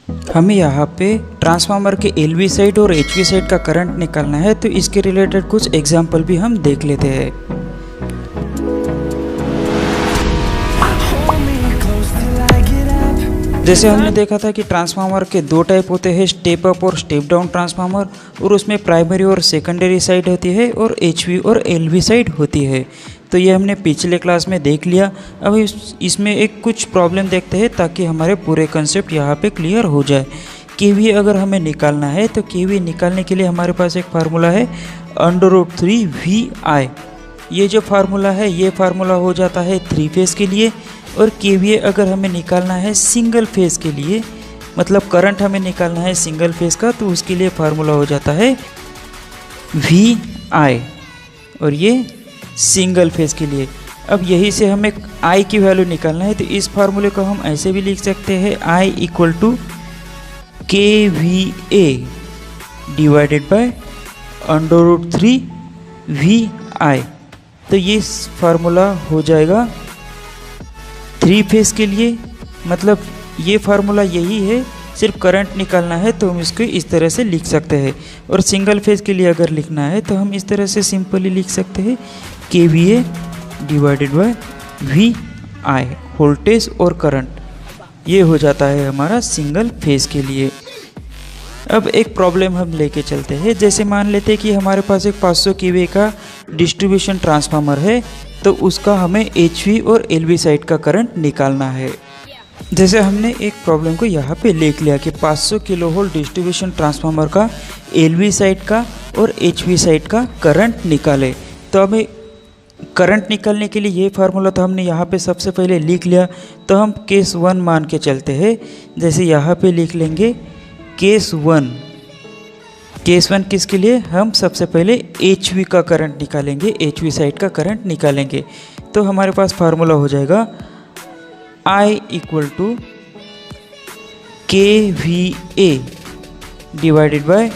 हमें यहाँ पे ट्रांसफार्मर के एलवी साइड और एचवी साइड का करंट निकालना है, तो इसके रिलेटेड कुछ एग्जांपल भी हम देख लेते हैं। जैसे हमने देखा था कि ट्रांसफार्मर के दो टाइप होते हैं, स्टेप अप और स्टेप डाउन ट्रांसफार्मर, और उसमें प्राइमरी और सेकेंडरी साइड होती है और एचवी और एलवी साइड होती है। तो ये हमने पिछले क्लास में देख लिया। अब इसमें एक कुछ प्रॉब्लम देखते हैं ताकि हमारे पूरे कंसेप्ट यहाँ पे क्लियर हो जाए। केवी अगर हमें निकालना है तो केवी निकालने के लिए हमारे पास एक फार्मूला है √3VI। ये जो फार्मूला है ये फार्मूला हो जाता है 3 फेज़ के लिए, और केवीए अगर हमें निकालना है सिंगल फेज़ के लिए, मतलब करंट हमें निकालना है सिंगल फेज़ का, तो उसके लिए फार्मूला हो जाता है VI, और ये सिंगल फेज़ के लिए। अब यही से हमें I की वैल्यू निकालना है, तो इस फार्मूले को हम ऐसे भी लिख सकते हैं I = KVA divided by √3VI। तो ये फार्मूला हो जाएगा 3 फेज़ के लिए, मतलब ये फार्मूला यही है, सिर्फ करंट निकालना है तो हम इसको इस तरह से लिख सकते हैं। और सिंगल फेज़ के लिए अगर लिखना है तो हम इस तरह से सिंपली लिख सकते हैं KVA divided by VI, voltage और करंट। ये हो जाता है हमारा सिंगल फेज़ के लिए। अब एक प्रॉब्लम हम लेके चलते हैं। जैसे मान लेते हैं कि हमारे पास एक 500 kVA का डिस्ट्रीब्यूशन ट्रांसफार्मर है, तो उसका हमें एचवी और एलवी साइड का करंट निकालना है। जैसे हमने एक प्रॉब्लम को यहाँ पे लिख लिया कि 500 किलोवोल्ट डिस्ट्रीब्यूशन ट्रांसफार्मर का एलवी साइड का और एचवी साइड का करंट निकाले। तो हमें करंट निकालने के लिए ये फार्मूला तो हमने यहाँ पे सबसे पहले लिख लिया, तो हम केस 1 मान के चलते हैं। जैसे यहाँ पे लिख लेंगे केस 1 किसके लिए, हम सबसे पहले एचवी का करंट निकालेंगे, एचवी साइड का करंट निकालेंगे। तो हमारे पास फार्मूला हो जाएगा I = KVA divided by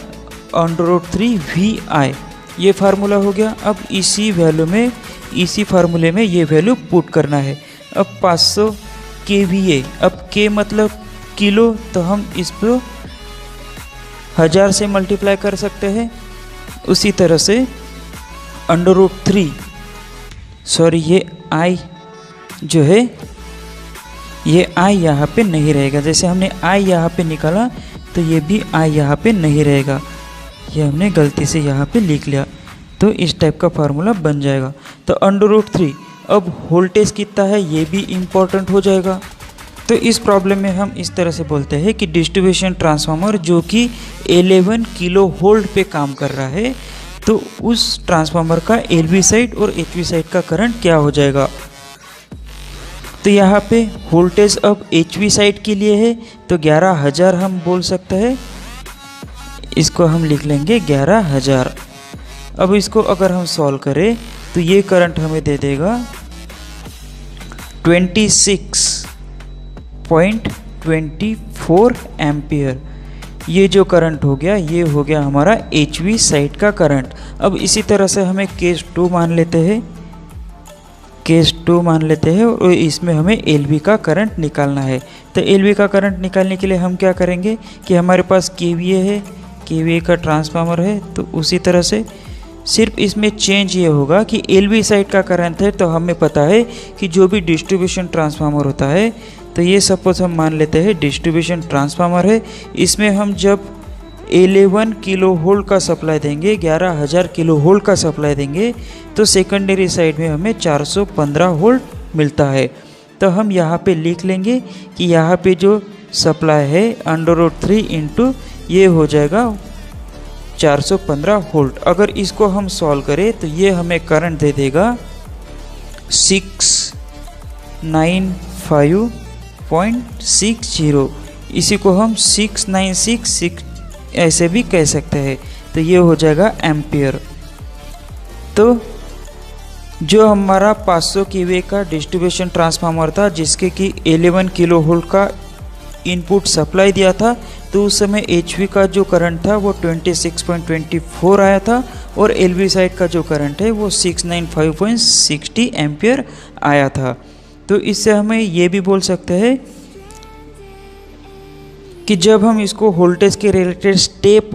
√3VI। ये फार्मूला हो गया। अब इसी फार्मूले में ये वैल्यू पुट करना है। अब 500 kVA, अब K मतलब किलो, तो हम इसको 1000 से मल्टीप्लाई कर सकते हैं। उसी तरह से ये I जो है, ये I यहाँ पे नहीं रहेगा। जैसे हमने I यहाँ पे निकाला तो ये भी I यहाँ पे नहीं रहेगा, ये हमने गलती से यहाँ पे लिख लिया। तो इस टाइप का फार्मूला बन जाएगा। तो √3, अब वोल्टेज कितना है ये भी इम्पोर्टेंट हो जाएगा। तो इस प्रॉब्लम में हम इस तरह से बोलते हैं कि डिस्ट्रीब्यूशन ट्रांसफार्मर जो कि 11 किलो वोल्ट पे काम कर रहा है, तो उस ट्रांसफार्मर का एलवी साइड और एचवी साइड का करंट क्या हो जाएगा। तो यहाँ पे वोल्टेज अब एचवी साइड के लिए है, तो 11,000 हम बोल सकते हैं, इसको हम लिख लेंगे 11,000। अब इसको अगर हम सॉल्व करें तो ये करंट हमें दे देगा 26.24 एम्पियर। ये जो करंट हो गया ये हो गया हमारा एचवी साइड का करंट। अब इसी तरह से हमें केस 2 मान लेते हैं, और इसमें हमें एलवी का करंट निकालना है। तो एलवी का करंट निकालने के लिए हम क्या करेंगे कि हमारे पास केवीए है, केवीए का ट्रांसफार्मर है, तो उसी तरह से सिर्फ इसमें चेंज ये होगा कि एलवी साइड का करंट है, तो हमें पता है कि जो भी डिस्ट्रीब्यूशन ट्रांसफार्मर होता है, तो ये सपोज हम मान लेते हैं डिस्ट्रीब्यूशन ट्रांसफार्मर है, इसमें हम जब 11 किलो वोल्ट का सप्लाई देंगे, 11,000 किलो वोल्ट का सप्लाई देंगे, तो सेकेंडरी साइड में हमें 415 वोल्ट मिलता है। तो हम यहाँ पे लिख लेंगे कि यहाँ पे जो सप्लाई है √3 इंटू ये हो जाएगा 415 वोल्ट। अगर इसको हम सॉल्व करें तो ये हमें करंट दे देगा 695.60। इसी को हम 6966 ऐसे भी कह सकते हैं। तो ये हो जाएगा एम्पियर। तो जो हमारा 500 kVA का डिस्ट्रीब्यूशन ट्रांसफार्मर था जिसके कि 11 किलो वोल्ट का इनपुट सप्लाई दिया था, तो उस समय एचवी का जो करंट था वो 26.24 आया था और एलवी साइड का जो करंट है वो 695.60 एम्पियर आया था। तो इससे हमें ये भी बोल सकते हैं कि जब हम इसको वोल्टेज के रिलेटेड स्टेप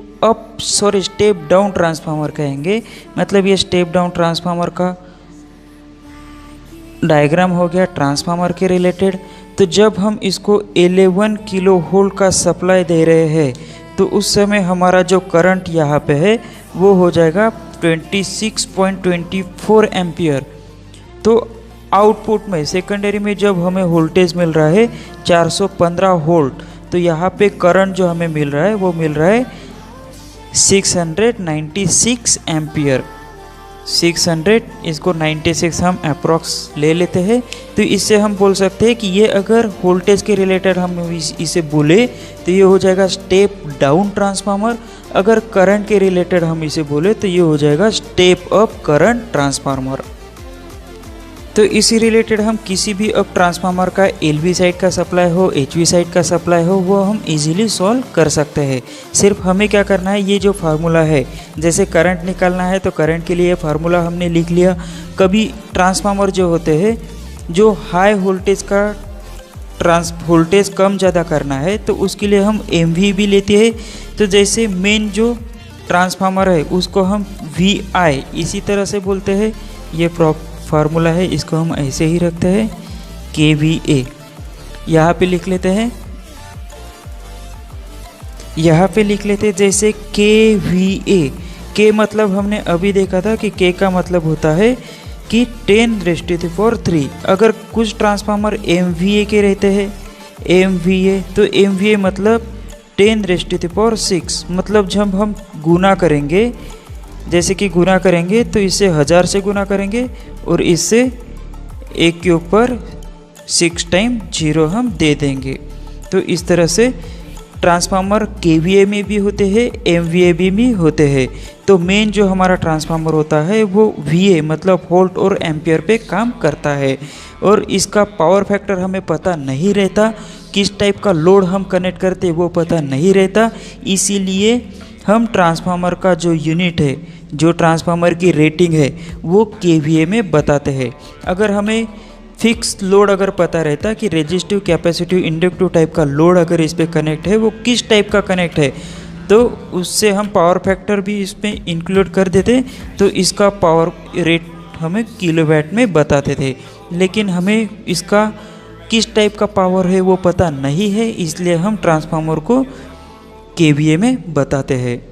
डाउन ट्रांसफार्मर कहेंगे, मतलब ये स्टेप डाउन ट्रांसफार्मर का डायग्राम हो गया ट्रांसफार्मर के रिलेटेड। तो जब हम इसको 11 किलो वोल्ट का सप्लाई दे रहे हैं तो उस समय हमारा जो करंट यहाँ पे है वो हो जाएगा 26.24 एम्पियर। तो आउटपुट में सेकेंडरी में जब हमें वोल्टेज मिल रहा है 415 वोल्ट, तो यहाँ पे करंट जो हमें मिल रहा है वो मिल रहा है 696 एम्पियर। 600 इसको 96 हम अप्रॉक्स ले लेते हैं। तो इससे हम बोल सकते हैं कि ये अगर वोल्टेज के रिलेटेड हम इसे बोले तो ये हो जाएगा स्टेप डाउन ट्रांसफार्मर। अगर करंट के रिलेटेड हम इसे बोले तो ये हो जाएगा स्टेप अप करंट ट्रांसफार्मर। तो इसी रिलेटेड हम किसी भी अब ट्रांसफार्मर का एलवी साइड का सप्लाई हो, एचवी साइड का सप्लाई हो, वो हम इजीली सॉल्व कर सकते हैं। सिर्फ हमें क्या करना है, ये जो फार्मूला है, जैसे करंट निकालना है तो करंट के लिए फार्मूला हमने लिख लिया। कभी ट्रांसफार्मर जो होते हैं जो हाई वोल्टेज का वोल्टेज कम ज़्यादा करना है तो उसके लिए हम एमवी भी लेते हैं। तो जैसे मेन जो ट्रांसफार्मर है उसको हम वी इसी तरह से बोलते हैं। ये फार्मूला है, इसको हम ऐसे ही रखते हैं KVA। यहाँ पे लिख लेते हैं, यहाँ पे लिख लेते हैं जैसे KVA। के मतलब हमने अभी देखा था कि के का मतलब होता है कि 10⁻³ अगर कुछ ट्रांसफार्मर MVA के रहते हैं, MVA तो MVA मतलब 10⁻⁶। मतलब जब हम गुना करेंगे, जैसे कि गुना करेंगे तो इससे 1000 से गुना करेंगे और इससे 1 के ऊपर 6 टाइम 0 हम दे देंगे। तो इस तरह से ट्रांसफार्मर KVA में भी होते हैं, MVA भी होते हैं। तो मेन जो हमारा ट्रांसफार्मर होता है वो VA मतलब वोल्ट और एम्पियर पे काम करता है। और इसका पावर फैक्टर हमें पता नहीं रहता, किस टाइप का लोड हम कनेक्ट करते वो पता नहीं रहता। इसीलिए हम ट्रांसफार्मर का जो यूनिट है, जो ट्रांसफार्मर की रेटिंग है वो KVA में बताते हैं। अगर हमें फिक्स लोड अगर पता रहता कि रेजिस्टिव, कैपेसिटिव, इंडक्टिव टाइप का लोड अगर इस पर कनेक्ट है, वो किस टाइप का कनेक्ट है, तो उससे हम पावर फैक्टर भी इसमें इंक्लूड कर देते। तो इसका पावर रेट हमें किलोवाट में बताते थे। लेकिन हमें इसका किस टाइप का पावर है वो पता नहीं है, इसलिए हम ट्रांसफार्मर को KVA में बताते हैं।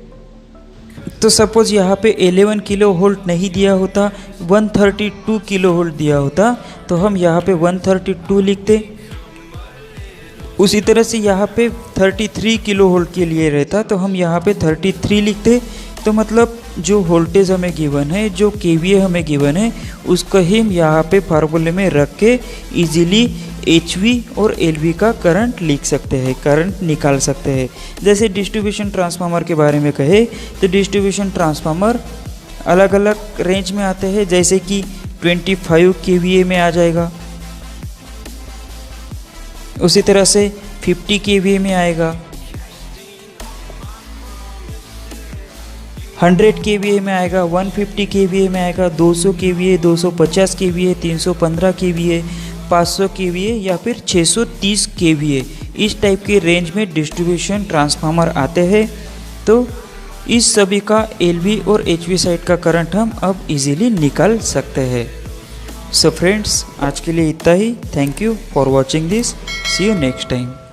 तो सपोज यहाँ पे 11 किलो वोल्ट नहीं दिया होता, 132 किलो वोल्ट दिया होता, तो हम यहाँ पे 132 लिखते। उसी तरह से यहाँ पे 33 किलो वोल्ट के लिए रहता तो हम यहाँ पे 33 लिखते। तो मतलब जो वोल्टेज हमें गिवन है, जो KVA हमें गिवन है, उसको ही हम यहाँ पे फार्मूले में रख के इजीली HV और LV का करंट लिख सकते हैं, करंट निकाल सकते हैं। जैसे डिस्ट्रीब्यूशन ट्रांसफार्मर के बारे में कहे तो डिस्ट्रीब्यूशन ट्रांसफार्मर अलग अलग रेंज में आते हैं। जैसे कि 25 KVA में आ जाएगा, उसी तरह से 50 KVA में आएगा, 100 KVA में आएगा, 150 KVA में आएगा, 200 KVA, 250 KVA, 315 KVA, 500 KVA या फिर 630 KVA। इस टाइप के रेंज में डिस्ट्रीब्यूशन ट्रांसफार्मर आते हैं। तो इस सभी का LV और HV साइड का करंट हम अब इजीली निकाल सकते हैं। सो फ्रेंड्स, आज के लिए इतना ही। Thank you for watching this. See you next time.